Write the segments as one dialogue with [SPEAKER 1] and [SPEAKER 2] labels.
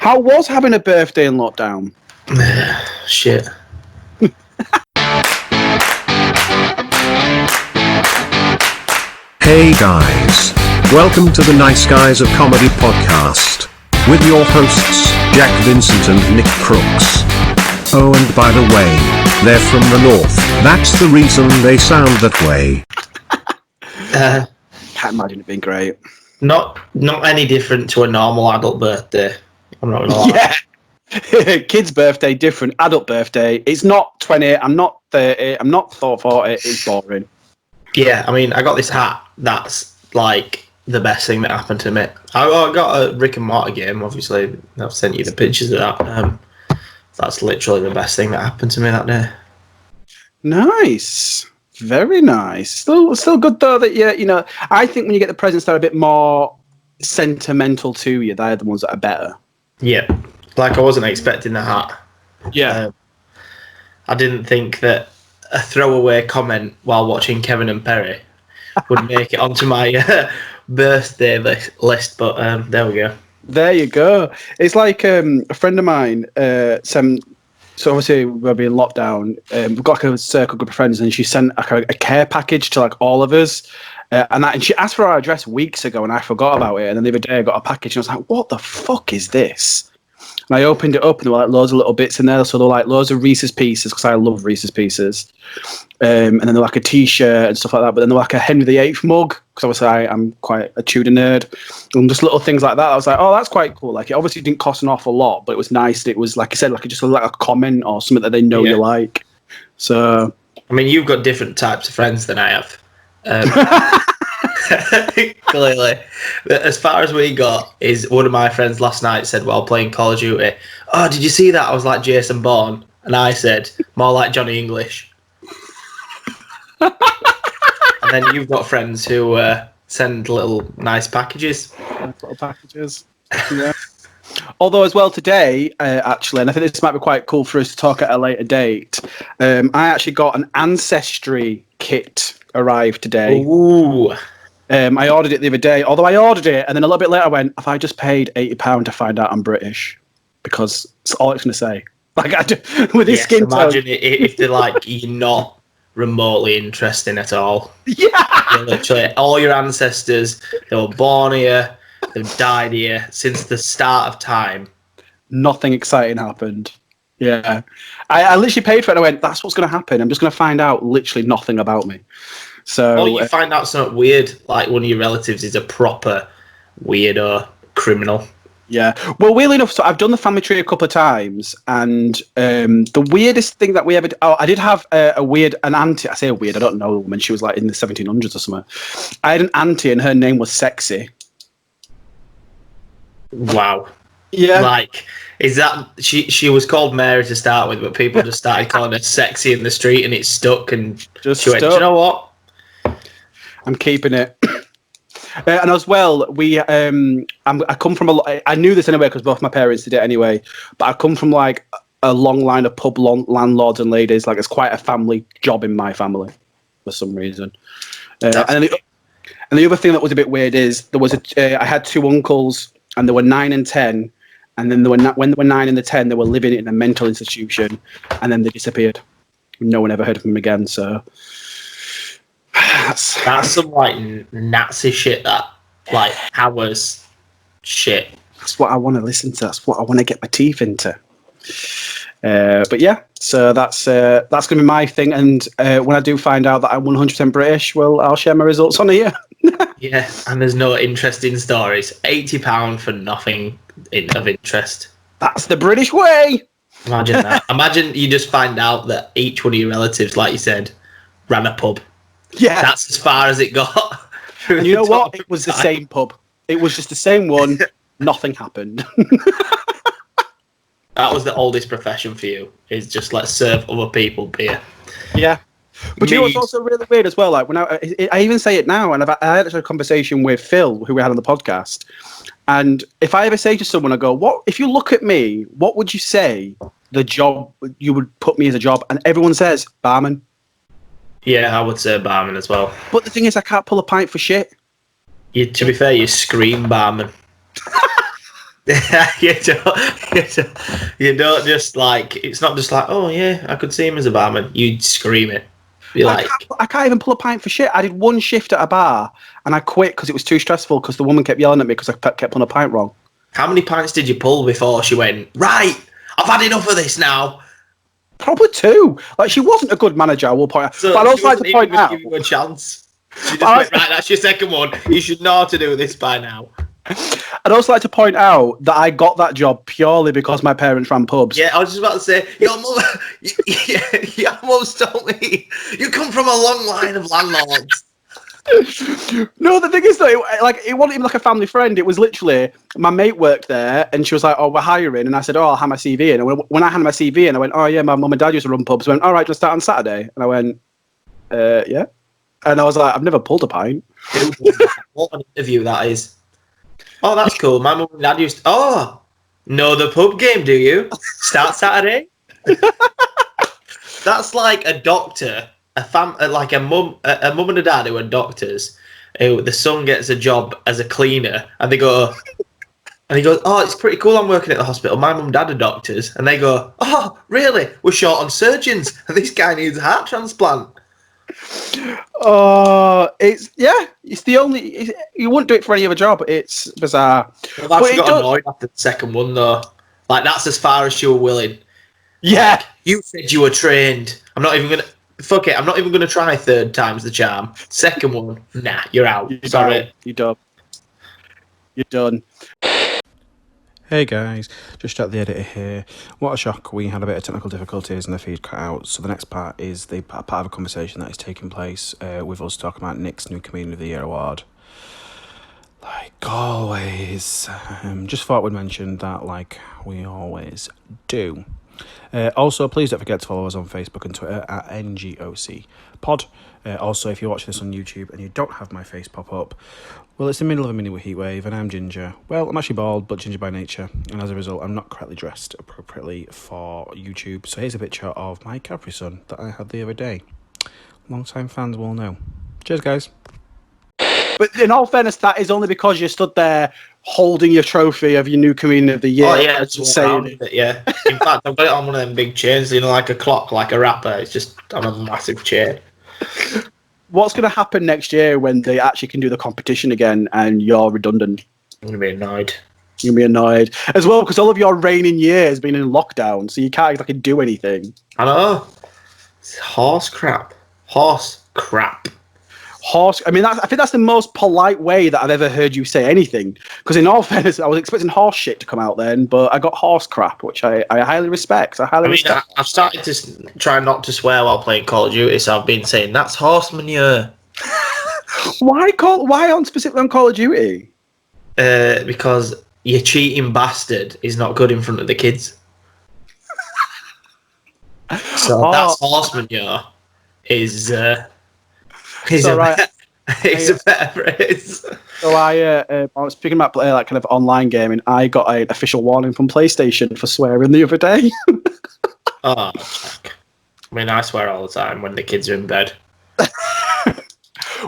[SPEAKER 1] How was having a birthday in lockdown?
[SPEAKER 2] Shit.
[SPEAKER 3] Hey guys. Welcome to the Nice Guys of Comedy podcast. With your hosts, Jack, Vincent and Nick Crooks. Oh, and by the way, they're from the north. That's the reason they sound that way.
[SPEAKER 1] Can't imagine it being great.
[SPEAKER 2] Not any different to a normal adult birthday. I'm not gonna lie.
[SPEAKER 1] Yeah. Kid's birthday, different. Adult birthday. It's not 20. I'm not 30. I'm not 40. It's boring.
[SPEAKER 2] Yeah, I mean, I got this hat. That's like the best thing that happened to me. I got a Rick and Morty game. Obviously, I've sent you the pictures of that. That's literally the best thing that happened to me that day.
[SPEAKER 1] Nice. Very nice. Still good though that you know. I think when you get the presents that are a bit more sentimental to you, they're the ones that are better.
[SPEAKER 2] Yeah, like I wasn't expecting the hat.
[SPEAKER 1] Yeah.
[SPEAKER 2] I didn't think that a throwaway comment while watching Kevin and Perry would make it onto my birthday list, but there we go.
[SPEAKER 1] There you go. It's like a friend of mine, so obviously we'll be in lockdown. We've got like a circle group of friends, and she sent a care package to like all of us. And she asked for our address weeks ago, and I forgot about it. And then the other day I got a package, and I was like, what the fuck is this? And I opened it up, and there were like loads of little bits in there. So there were like loads of Reese's Pieces, because I love Reese's Pieces. And then there were like a T-shirt and stuff like that. But then there were like a Henry VIII mug, because obviously I'm quite a Tudor nerd. And just little things like that. I was like, oh, that's quite cool. Like, it obviously didn't cost an awful lot, but it was nice. It was, like I said, like just like a comment or something that they know you like. So,
[SPEAKER 2] I mean, you've got different types of friends than I have. Clearly. As far as we got is one of my friends last night said while playing Call of Duty, oh, did you see that? I was like Jason Bourne. And I said, more like Johnny English. And then you've got friends who send little nice packages.
[SPEAKER 1] Little packages. Yeah. Although as well today, actually, and I think this might be quite cool for us to talk at a later date, I actually got an Ancestry kit arrived today.
[SPEAKER 2] Ooh.
[SPEAKER 1] I ordered it the other day, although I ordered it, and then a little bit later I went, have I just paid £80 to find out I'm British? Because it's all it's going to say. Like, with this skin tone.
[SPEAKER 2] Imagine if they're like, you're not remotely interesting at all.
[SPEAKER 1] Yeah.
[SPEAKER 2] You're literally, all your ancestors, they were born here, they've died here since the start of time.
[SPEAKER 1] Nothing exciting happened. Yeah. I literally paid for it and I went, that's what's going to happen. I'm just going to find out literally nothing about me. So,
[SPEAKER 2] or you find out something weird, like one of your relatives is a proper weirdo criminal.
[SPEAKER 1] Yeah. Well, weirdly enough, so I've done the family tree a couple of times, and the weirdest thing that we ever... I did have an auntie. I say a weird, I don't know the woman. She was like in the 1700s or something. I had an auntie and her name was Sexy.
[SPEAKER 2] Wow.
[SPEAKER 1] Yeah.
[SPEAKER 2] Like, is that... She was called Mary to start with, but people just started calling her Sexy in the street, and it stuck, and
[SPEAKER 1] just
[SPEAKER 2] she went, do you know what?
[SPEAKER 1] I'm keeping it. And as well, I come from I knew this anyway because both my parents did it anyway. But I come from like a long line of pub landlords and ladies. Like, it's quite a family job in my family for some reason. And the other thing that was a bit weird is I had two uncles, and they were 9 and 10, and then when they were 9 and 10, they were living in a mental institution, and then they disappeared. No one ever heard from them again. So.
[SPEAKER 2] That's some like Nazi shit. That like hours shit.
[SPEAKER 1] That's what I want to listen to. That's what I want to get my teeth into. But yeah, so that's gonna be my thing. And when I do find out that I'm 100% British, well, I'll share my results on here.
[SPEAKER 2] Yeah, and there's no interesting stories. £80 for nothing of interest.
[SPEAKER 1] That's the British way.
[SPEAKER 2] Imagine that. Imagine you just find out that each one of your relatives, like you said, ran a pub.
[SPEAKER 1] Yeah,
[SPEAKER 2] that's as far as it got.
[SPEAKER 1] And you know what? It was the same pub. It was just the same one. Nothing happened.
[SPEAKER 2] That was the oldest profession for you. Is just like serve other people beer.
[SPEAKER 1] Yeah, but you know what's also really weird as well? Like when I even say it now, and I had a conversation with Phil, who we had on the podcast. And if I ever say to someone, I go, "What? If you look at me, what would you say the job you would put me as a job?" And everyone says barman.
[SPEAKER 2] Yeah, I would say barman as well.
[SPEAKER 1] But the thing is, I can't pull a pint for shit.
[SPEAKER 2] To be fair, you scream barman. you don't just like. It's not just like, oh yeah, I could see him as a barman. You'd scream it. Be like,
[SPEAKER 1] I can't even pull a pint for shit. I did one shift at a bar and I quit because it was too stressful because the woman kept yelling at me because I kept pulling a pint wrong.
[SPEAKER 2] how many pints did you pull before she went, right, I've had enough of this now?
[SPEAKER 1] Probably 2. Like, she wasn't a good manager, I will point out.
[SPEAKER 2] So
[SPEAKER 1] but I'd also like to point out.
[SPEAKER 2] Give you a chance. She just went, right, that's your second one. You should know how to do this by now.
[SPEAKER 1] I'd also like to point out that I got that job purely because my parents ran pubs.
[SPEAKER 2] Yeah, I was just about to say, your mum told me you come from a long line of landlords.
[SPEAKER 1] No, the thing is, though, it wasn't even like a family friend. It was literally my mate worked there, and she was like, "Oh, we're hiring," and I said, "Oh, I'll hand my CV in." And when I handed my CV in, I went, "Oh yeah, my mum and dad used to run pubs." I went, "All right, just start on Saturday," and I went, "Yeah," and I was like, "I've never pulled a pint."
[SPEAKER 2] What an interview that is! Oh, that's cool. My mum and dad used. Oh, know the pub game, do you? Start Saturday. That's like a doctor. Like a mum and a dad who are doctors, who the son gets a job as a cleaner, and they go, and he goes, "Oh, it's pretty cool. I'm working at the hospital. My mum and dad are doctors," and they go, "Oh, really? We're short on surgeons, and this guy needs a heart transplant."
[SPEAKER 1] It's the only. You wouldn't do it for any other job. It's bizarre.
[SPEAKER 2] I've actually got annoyed after the second one though. Like that's as far as you were willing.
[SPEAKER 1] Yeah,
[SPEAKER 2] like, you said you were trained. I'm not even gonna. Fuck it, I'm not even going to try third time's the charm. Second one, nah, you're out. Sorry.
[SPEAKER 1] You're done. You're done.
[SPEAKER 4] Hey guys, just at the editor here. What a shock, we had a bit of technical difficulties and the feed cut out. So the next part is the part of a conversation that is taking place with us talking about Nick's new Comedian of the Year award. Like always, just thought we'd mention that like we always do. Also, please don't forget to follow us on Facebook and Twitter at NGOC Pod. Also, if you're watching this on YouTube and you don't have my face pop up, well, it's the middle of a mini heatwave and I'm ginger. Well, I'm actually bald, but ginger by nature, and as a result, I'm not correctly dressed appropriately for YouTube. So here's a picture of my Capri Sun that I had the other day. Long-time fans will know. Cheers, guys.
[SPEAKER 1] But in all fairness, that is only because you stood there holding your trophy of your new Comedian of the Year.
[SPEAKER 2] Oh yeah, just saying it. Yeah. In fact, I've got it on one of them big chains, like a clock, like a rapper. It's just on a massive chain.
[SPEAKER 1] What's going to happen next year when they actually can do the competition again and you're redundant?
[SPEAKER 2] I'm going to be annoyed.
[SPEAKER 1] You're going to be annoyed. As well, because all of your reigning year has been in lockdown, so you can't exactly do anything.
[SPEAKER 2] I know. It's horse crap.
[SPEAKER 1] I mean, I think that's the most polite way that I've ever heard you say anything. Because in all fairness, I was expecting horse shit to come out then, but I got horse crap, which I highly respect.
[SPEAKER 2] I've started to try not to swear while playing Call of Duty, so I've been saying, that's horse manure.
[SPEAKER 1] Why specifically on Call of Duty?
[SPEAKER 2] Because your cheating bastard is not good in front of the kids. So that's horse manure is right. It's a better phrase.
[SPEAKER 1] So I was speaking about like kind of online gaming. I got an official warning from PlayStation for swearing the other day.
[SPEAKER 2] Oh, Jack. I mean, I swear all the time when the kids are in bed.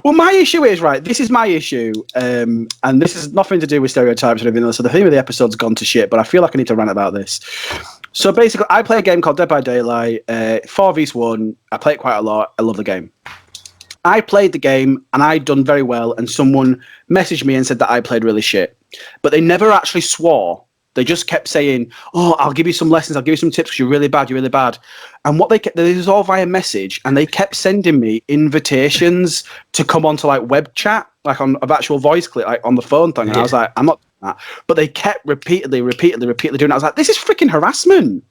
[SPEAKER 1] Well, my issue is, right, this is my issue, and this has nothing to do with stereotypes or anything else, so the theme of the episode's gone to shit, but I feel like I need to rant about this. So basically, I play a game called Dead by Daylight, 4v1, I play it quite a lot, I love the game. I played the game, and I'd done very well, and someone messaged me and said that I played really shit. But they never actually swore. They just kept saying, "Oh, I'll give you some lessons, I'll give you some tips, because you're really bad. And what this was all via message, and they kept sending me invitations to come onto like web chat, like on an actual voice clip, like on the phone thing. And I was like, I'm not doing that. But they kept repeatedly doing it. I was like, this is freaking harassment.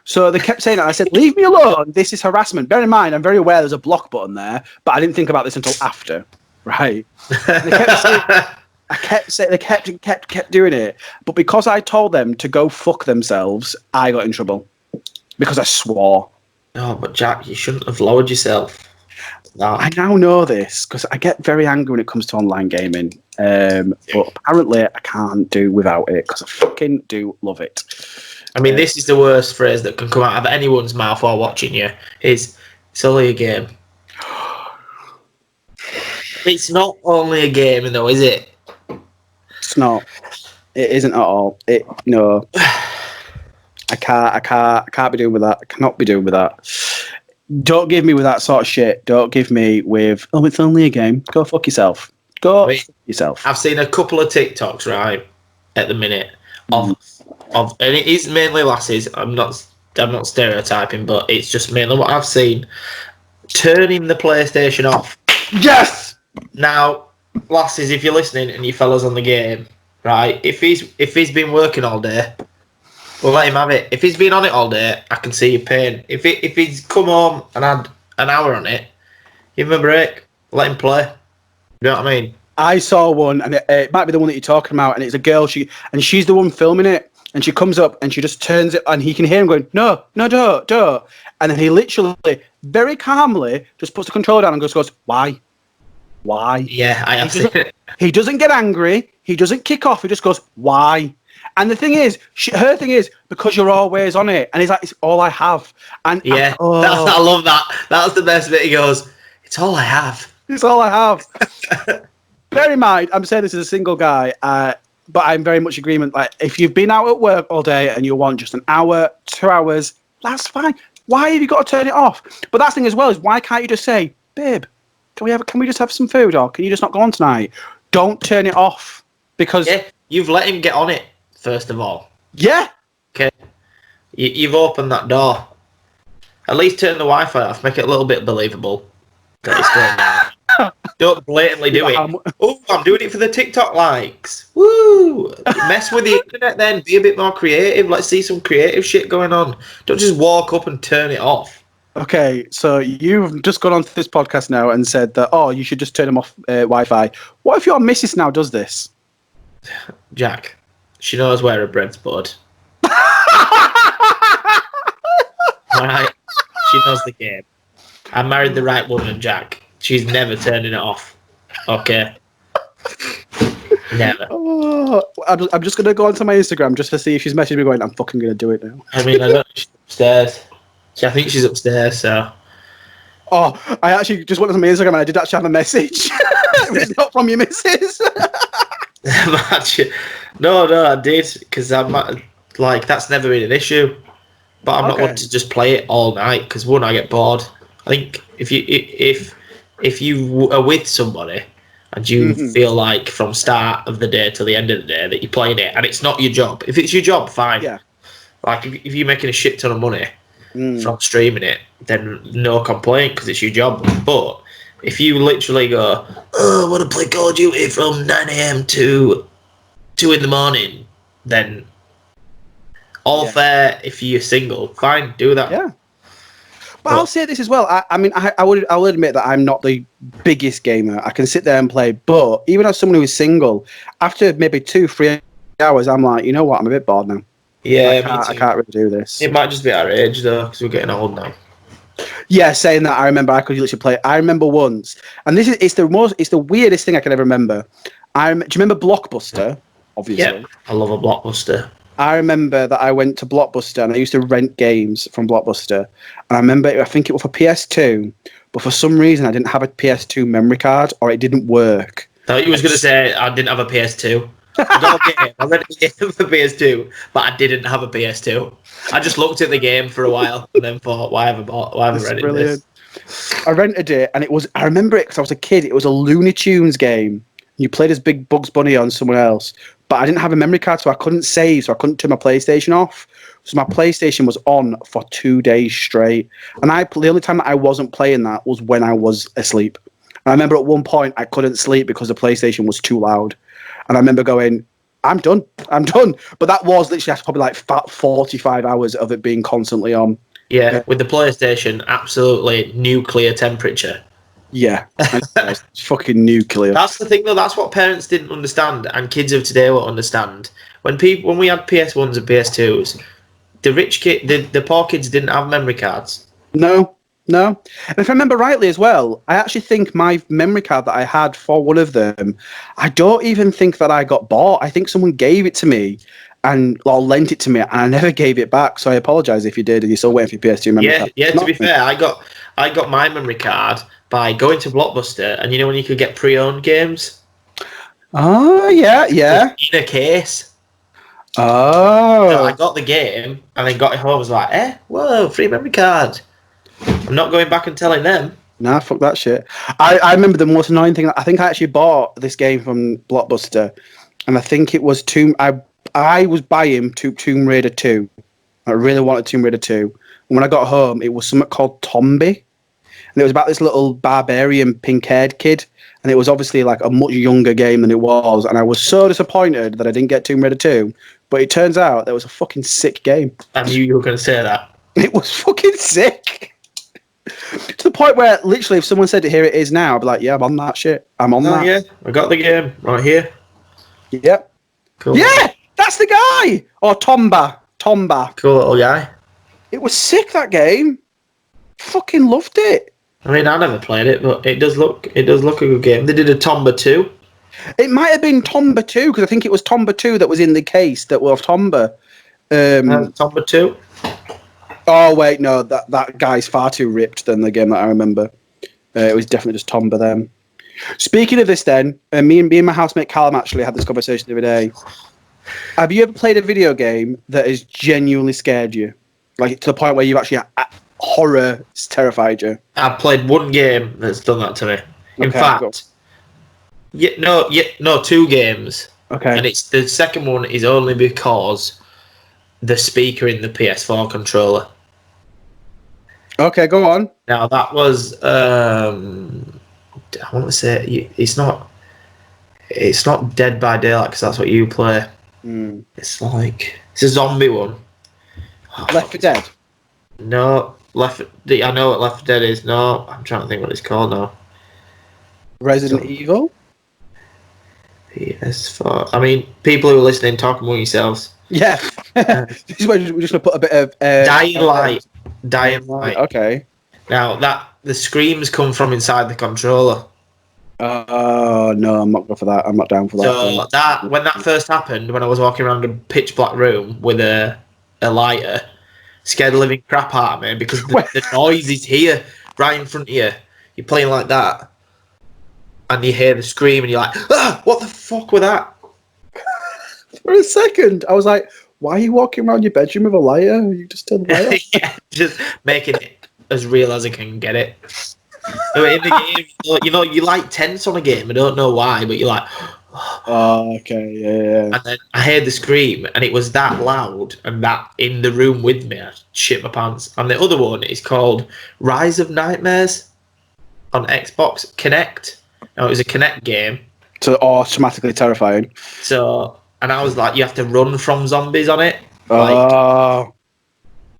[SPEAKER 1] So they kept saying that. I said, leave me alone. This is harassment. Bear in mind, I'm very aware there's a block button there, but I didn't think about this until after. Right. They kept saying, they kept doing it. But because I told them to go fuck themselves, I got in trouble. Because I swore.
[SPEAKER 2] Oh, but Jack, you shouldn't have lowered yourself. No.
[SPEAKER 1] I now know this because I get very angry when it comes to online gaming. But apparently I can't do without it because I fucking do love it.
[SPEAKER 2] I mean, this is the worst phrase that can come out of anyone's mouth while watching you. It's only a game. It's not only a game, though, is it?
[SPEAKER 1] It's not. It isn't at all. No. I can't be doing with that. I cannot be doing with that. Don't give me with that sort of shit. Don't give me with, oh, it's only a game. Go fuck yourself. Fuck yourself.
[SPEAKER 2] I've seen a couple of TikToks, right, at the minute of, and it is mainly lasses. I'm not stereotyping, but it's just mainly what I've seen. Turning the PlayStation off.
[SPEAKER 1] Yes.
[SPEAKER 2] Now, lasses, if you're listening and you fellas on the game, right? If he's been working all day, we'll let him have it. If he's been on it all day, I can see your pain. If he's come home and had an hour on it, give him a break. Let him play. You know what I mean?
[SPEAKER 1] I saw one, and it might be the one that you're talking about, and it's a girl. She's the one filming it, and she comes up and she just turns it, and he can hear him going, no, don't. And then he literally, very calmly, just puts the controller down and goes, why?
[SPEAKER 2] Yeah, I have seen it.
[SPEAKER 1] He doesn't get angry. He doesn't kick off. He just goes, why? And the thing is, her thing is, because you're always on it. And he's like, it's all I have. And
[SPEAKER 2] yeah, I love that. That's the best bit. He goes, it's all I have.
[SPEAKER 1] It's all I have. Bear in mind, I'm saying this as a single guy, but I'm very much agreement. Like, if you've been out at work all day and you want just an hour, 2 hours, that's fine. Why have you got to turn it off? But that's the thing as well, is why can't you just say, babe, can we just have some food, or can you just not go on tonight? Don't turn it off, because
[SPEAKER 2] you've let him get on it first of all.
[SPEAKER 1] Yeah.
[SPEAKER 2] Okay. You've opened that door. At least turn the Wi-Fi off. Make it a little bit believable that it's going down. Don't blatantly do it. Oh, I'm doing it for the TikTok likes. Woo! Mess with the internet then. Be a bit more creative. Let's see some creative shit going on. Don't just walk up and turn it off.
[SPEAKER 1] Okay, so you've just gone onto this podcast now and said that, you should just turn them off Wi-Fi. What if your missus now does this?
[SPEAKER 2] Jack, she knows where her bread's buttered. Alright? She knows the game. I married the right woman, Jack. She's never turning it off. Okay? Never.
[SPEAKER 1] I'm just going to go onto my Instagram just to see if she's messaged me going, I'm fucking going to do it now.
[SPEAKER 2] I mean, I don't know if she's upstairs. I think she's upstairs, so...
[SPEAKER 1] Oh, I actually just went on my Instagram and I did actually have a message. It was not from your missus.
[SPEAKER 2] No, I did, because I'm like, that's never been an issue. But I'm not wanting to just play it all night, because one, I get bored. I think if you are with somebody and you feel like from start of the day till the end of the day that you're playing it and it's not your job. If it's your job, fine. Yeah. Like if you're making a shit ton of money from streaming it, then no complaint because it's your job. But if you literally go, I want to play Call of Duty from 9 a.m. to 2 in the morning, then fair. If you're single, fine, do that.
[SPEAKER 1] Yeah. But I'll say this as well. I will admit that I'm not the biggest gamer. I can sit there and play, but even as someone who is single, after maybe 2-3 hours, I'm like, you know what? I'm a bit bored now.
[SPEAKER 2] Yeah,
[SPEAKER 1] I can't really do this.
[SPEAKER 2] It might just be our age though, because we're getting old now.
[SPEAKER 1] Yeah, saying that, I remember I could literally play. I remember once, and it's the weirdest thing I can ever remember. Do you remember Blockbuster? Obviously,
[SPEAKER 2] yeah, I love a Blockbuster.
[SPEAKER 1] I remember that I went to Blockbuster and I used to rent games from Blockbuster. And I remember, I think it was for PS2, but for some reason I didn't have a PS2 memory card or it didn't work.
[SPEAKER 2] I thought you was going to say I didn't have a rented a game for PS2, but I didn't have a PS2. I just looked at the game for a while and then thought, why have I rented this?
[SPEAKER 1] I rented it and I remember it because I was a kid. It was a Looney Tunes game. You played as Big Bugs Bunny on someone else. But I didn't have a memory card, so I couldn't save, so I couldn't turn my PlayStation off. So my PlayStation was on for 2 days straight. And the only time that I wasn't playing that was when I was asleep. And I remember at one point I couldn't sleep because the PlayStation was too loud. And I remember going, I'm done. But that was literally probably like 45 hours of it being constantly on.
[SPEAKER 2] Yeah, with the PlayStation, absolutely nuclear temperature.
[SPEAKER 1] Yeah, it's fucking nuclear.
[SPEAKER 2] That's the thing, though. That's what parents didn't understand, and kids of today will understand. When we had PS1s and PS2s, the poor kids didn't have memory cards.
[SPEAKER 1] No. And if I remember rightly as well, I actually think my memory card that I had for one of them, I don't even think that I got bought. I think someone gave it to me or lent it to me, and I never gave it back. So I apologise if you did, and you're still waiting for your PS2 memory card.
[SPEAKER 2] Yeah. To be fair, I got my memory card by going to Blockbuster, and when you could get pre-owned games?
[SPEAKER 1] Oh, yeah.
[SPEAKER 2] In a case. So
[SPEAKER 1] Oh.
[SPEAKER 2] I got the game and then got it home. I was like, whoa, free memory card. I'm not going back and telling them.
[SPEAKER 1] Nah, fuck that shit. I remember the most annoying thing. I think I actually bought this game from Blockbuster, and I think it was I was buying Tomb Raider 2. I really wanted Tomb Raider 2. And when I got home, it was something called Tombi. And it was about this little barbarian pink-haired kid. And it was obviously like a much younger game than it was. And I was so disappointed that I didn't get Tomb Raider 2. But it turns out that was a fucking sick game.
[SPEAKER 2] I knew you were going to say that.
[SPEAKER 1] It was fucking sick. To the point where literally if someone said, here it is now, I'd be like, yeah, I'm on that shit. I'm on that.
[SPEAKER 2] Yeah, I got the game right here.
[SPEAKER 1] Yep.
[SPEAKER 2] Cool.
[SPEAKER 1] Yeah, that's the guy. Or Tomba.
[SPEAKER 2] Cool little guy.
[SPEAKER 1] It was sick, that game. Fucking loved it.
[SPEAKER 2] I mean, I never played it, but it does look a good game. They did a Tomba 2.
[SPEAKER 1] It might have been Tomba 2, because I think it was Tomba 2 that was in the case that was Tomba.
[SPEAKER 2] Tomba 2.
[SPEAKER 1] Oh, wait, no, that guy's far too ripped than the game that I remember. It was definitely just Tomba then. Speaking of this then, me and my housemate Callum actually had this conversation the other day. Have you ever played a video game that has genuinely scared you? Like, to the point where you've actually... horror has terrified you?
[SPEAKER 2] I've played one game that's done that to me. In fact... No, 2 games.
[SPEAKER 1] Okay.
[SPEAKER 2] And it's the second one is only because the speaker in the PS4 controller.
[SPEAKER 1] Okay, go on.
[SPEAKER 2] Now that was I want to say it's not Dead by Daylight because that's what you play. It's a zombie one.
[SPEAKER 1] Left 4 Dead.
[SPEAKER 2] No, I know what Left 4 Dead is. No, I'm trying to think what it's called now.
[SPEAKER 1] Resident Evil.
[SPEAKER 2] PS4. I mean, people who are listening, talk among yourselves.
[SPEAKER 1] Yeah. This is where we're just gonna put a bit of
[SPEAKER 2] Dying Light. Dying Light.
[SPEAKER 1] Okay.
[SPEAKER 2] Now the screams come from inside the controller.
[SPEAKER 1] Oh no, I'm not good for that. I'm not down for that.
[SPEAKER 2] So when that first happened, when I was walking around a pitch black room with a lighter, scared the living crap out of me because the noise is here, right in front of you. You're playing like that, and you hear the scream, and you're like, what the fuck was that?
[SPEAKER 1] For a second, I was like, why are you walking around your bedroom with a lighter? You just turned the light off?
[SPEAKER 2] Yeah, just making it as real as I can get it. So in the game, you like tense on a game. I don't know why, but you're like,
[SPEAKER 1] oh, okay, yeah.
[SPEAKER 2] And then I heard the scream, and it was that loud, and that in the room with me, I shit my pants. And the other one is called Rise of Nightmares on Xbox Kinect. Now it was a Kinect game.
[SPEAKER 1] So automatically terrifying.
[SPEAKER 2] So, and I was like, you have to run from zombies on it.
[SPEAKER 1] Oh.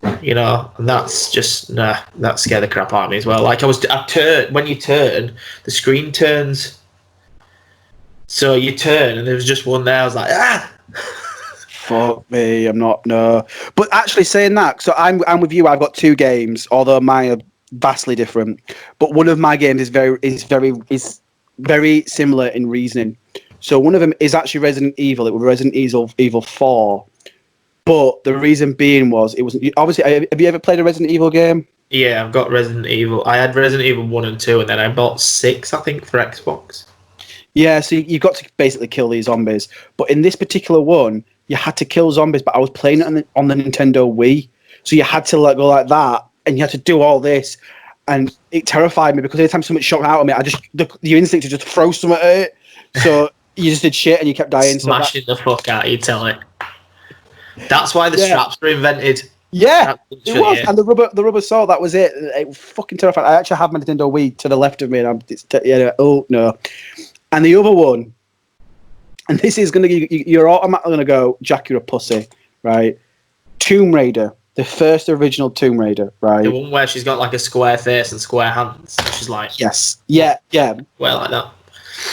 [SPEAKER 2] And that's just that scared the crap out of me as well. Like when you turn, the screen turns. So you turn, and there was just one there. I was like,
[SPEAKER 1] Fuck me, I'm not, no. But actually saying that, so I'm with you. I've got 2 games, although mine are vastly different. But one of my games is very similar in reasoning. So one of them is actually Resident Evil. It was Resident Evil 4. But the reason being was, it was obviously. Have you ever played a Resident Evil game?
[SPEAKER 2] Yeah, I've got Resident Evil. I had Resident Evil 1 and 2, and then I bought 6, I think, for Xbox.
[SPEAKER 1] Yeah, so you've got to basically kill these zombies. But in this particular one, you had to kill zombies, but I was playing it on the Nintendo Wii. So you had to go like that, and you had to do all this. And it terrified me because every time something shot out of me, your instinct to just throw something at it. So you just did shit and you kept dying.
[SPEAKER 2] Smashing the fuck out of you, tell it. That's why the straps were invented.
[SPEAKER 1] Yeah, it was. And the rubber saw, that was it. It was fucking terrifying. I actually have my Nintendo Wii to the left of me, and oh no. And the other one, and this is going to, you're automatically going to go, Jack, you're a pussy, right? Tomb Raider, the first original Tomb Raider, right?
[SPEAKER 2] The one where she's got like a square face and square hands. She's like,
[SPEAKER 1] yes, yeah.
[SPEAKER 2] Well, like that.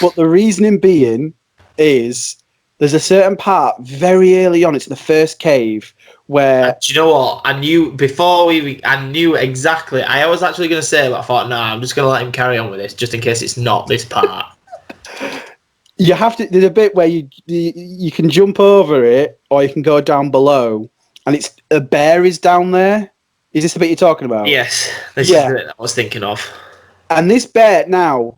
[SPEAKER 1] But the reasoning being is there's a certain part very early on, it's the first cave, where...
[SPEAKER 2] Do you know what? I knew exactly. I was actually going to say, but I thought, no, I'm just going to let him carry on with this, just in case it's not this part.
[SPEAKER 1] You have to... There's a bit where you can jump over it, or you can go down below, and it's a bear is down there. Is this the bit you're talking about?
[SPEAKER 2] Yes, this is the bit I was thinking of.
[SPEAKER 1] And this bear, now,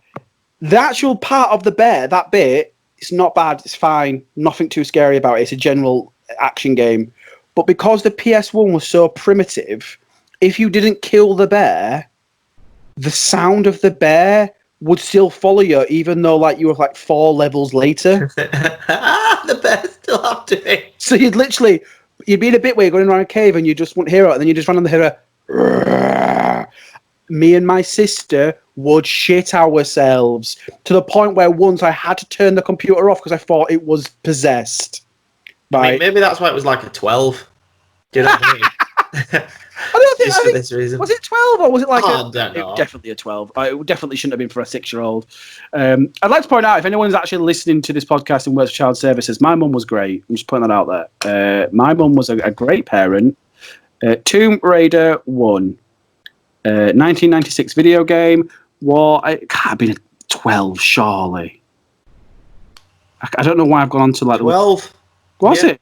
[SPEAKER 1] the actual part of the bear, that bit, it's not bad, it's fine, nothing too scary about it. It's a general action game. But because the PS1 was so primitive, if you didn't kill the bear, the sound of the bear would still follow you, even though like you were like 4 levels later.
[SPEAKER 2] The bear's still after me.
[SPEAKER 1] So you'd be in a bit where you're going around a cave and you just wouldn't hear it, and then you just run on the hear me and my sister would shit ourselves to the point where once I had to turn the computer off because I thought it was possessed.
[SPEAKER 2] I mean, maybe that's why it was like a 12. Do you know what I mean? Just for this reason.
[SPEAKER 1] Was it 12 or was it like
[SPEAKER 2] I don't know.
[SPEAKER 1] Definitely a 12. It definitely shouldn't have been for a 6-year-old. I'd like to point out, if anyone's actually listening to this podcast and works for child services, my mum was great. I'm just putting that out there. My mum was a great parent. Tomb Raider 1. 1996 video game. It can't have been a 12, surely. I don't know why I've gone on to like
[SPEAKER 2] 12.
[SPEAKER 1] Was it?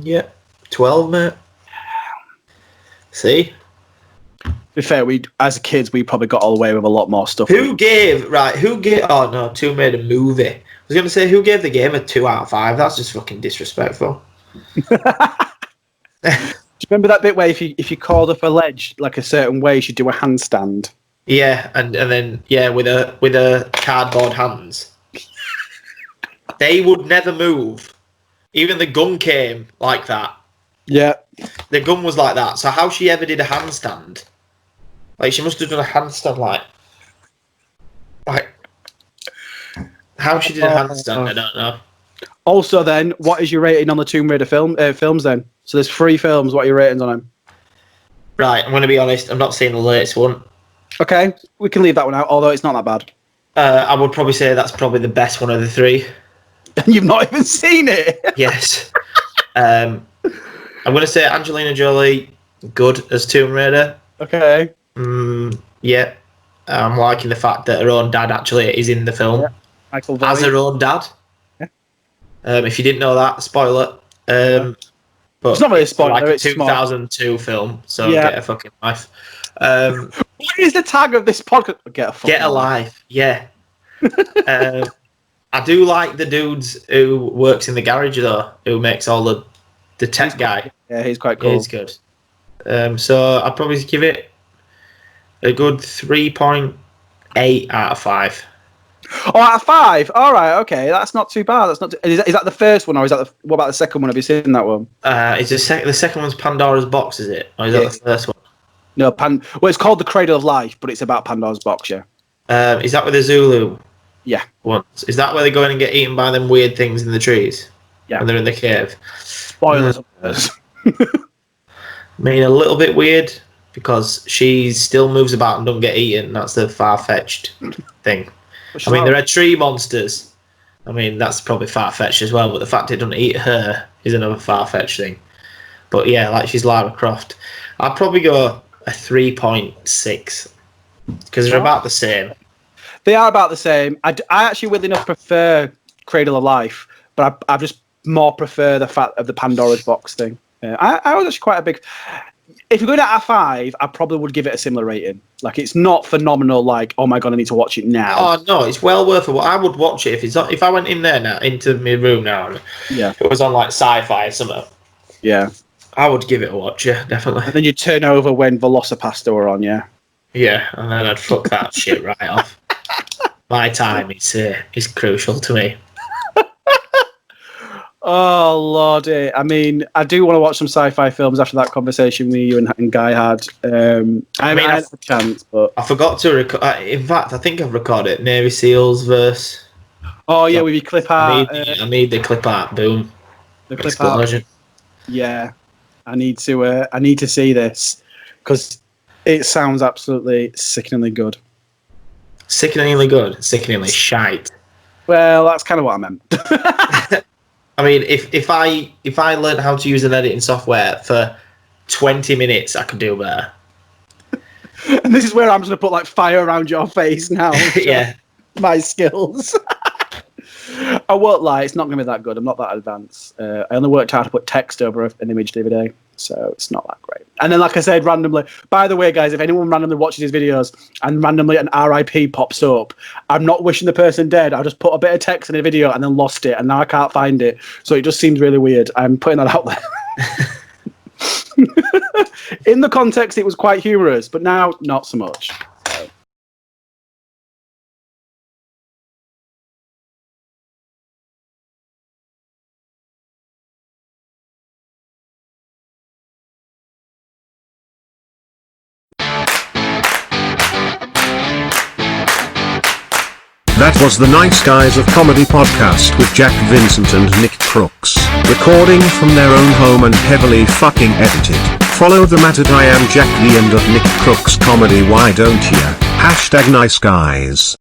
[SPEAKER 2] Yeah, 12, mate. See?
[SPEAKER 1] To be fair, as kids we probably got away with a lot more stuff.
[SPEAKER 2] Who gave oh no, Tomb Raider movie. I was gonna say who gave the game a 2 out of 5? That's just fucking disrespectful.
[SPEAKER 1] Do you remember that bit where if you called up a ledge like a certain way, you should do a handstand?
[SPEAKER 2] Yeah, and then with a cardboard hands. They would never move. Even the gun came like that. Yeah. The gun was like that. So how she ever did a handstand? Like she must have done a handstand like how she did a handstand, I don't know. Also then, what is your rating on the Tomb Raider films then? So there's 3 films, what are your ratings on them? Right, I'm going to be honest, I'm not seeing the latest one. Okay, we can leave that one out, although it's not that bad. I would probably say that's probably the best one of the 3. And you've not even seen it? Yes. I'm going to say Angelina Jolie, good as Tomb Raider. Okay. Yeah. I'm liking the fact that her own dad actually is in the film. Yeah. Michael Voight. As her own dad. Yeah. If you didn't know that, spoiler. But it's not really a spoiler. Like a 2002 film, so get a fucking life. What is the tag of this podcast? Get a life. Yeah. I do like the dudes who works in the garage though, who makes all the tech guy. Yeah, he's quite cool. He's good. So I'd probably give it a good 3.8 out of 5. Oh, out of 5? All right, okay, that's not too bad. That's not. Is that the first one, or is that what about the second one? Have you seen that one? Is the second one's Pandora's Box? Is it, or is that the first one? No, well, it's called The Cradle of Life, but it's about Pandora's Box. Yeah. Is that with the Zulu? Yeah. Once is that where they go in and get eaten by them weird things in the trees? Yeah. And they're in the cave. Spoilers. I mean, a little bit weird because she still moves about and don't get eaten. That's the far-fetched thing. I mean, there are tree monsters. I mean, that's probably far-fetched as well, but the fact it doesn't eat her is another far-fetched thing. But yeah, like she's Lara Croft. I'd probably go a 3.6 because they're about the same. They are about the same. I actually, weirdly enough, prefer Cradle of Life, but I just more prefer the fact of the Pandora's Box thing. I was actually quite a big... If you're going out of 5, I probably would give it a similar rating. Like, it's not phenomenal, like, oh my god, I need to watch it now. Oh, no, it's well worth it. I would watch it if I went in there now, into my room now, and it was on, like, sci-fi or something. Yeah. I would give it a watch, yeah, definitely. And then you'd turn over when Velocipasta were on, yeah? Yeah, and then I'd fuck that shit right off. My time is crucial to me. Oh, Lordy. I mean, I do want to watch some sci-fi films after that conversation with you and Guy had. I had a chance, but... I forgot to record... in fact, I think I've recorded Navy SEALs verse. Oh, yeah, with your clip art. I need the clip art, boom. The clip explosion. Art. Yeah. I need to see this, because it sounds absolutely sickeningly good. Sickeningly good? Sickeningly shite. Well, that's kind of what I meant. I mean, if I learned how to use an editing software for 20 minutes, I could do better. And this is where I'm just going to put like fire around your face now. Yeah. My skills.
[SPEAKER 1] I won't lie, it's not going to be that good. I'm not that advanced. I only worked out how to put text over an image DVD, so it's not that great. And then, like I said, randomly, by the way, guys, if anyone randomly watches these videos and randomly an RIP pops up, I'm not wishing the person dead. I just put a bit of text in a video and then lost it, and now I can't find it. So it just seems really weird. I'm putting that out there. In the context, it was quite humorous, but now, not so much. So.
[SPEAKER 3] That was the Nice Guys of Comedy podcast with Jack Vincent and Nick Crooks, recording from their own home and heavily fucking edited. Follow them at I am Jack the and at Nick Crooks Comedy. Why don't ya? #NiceGuys.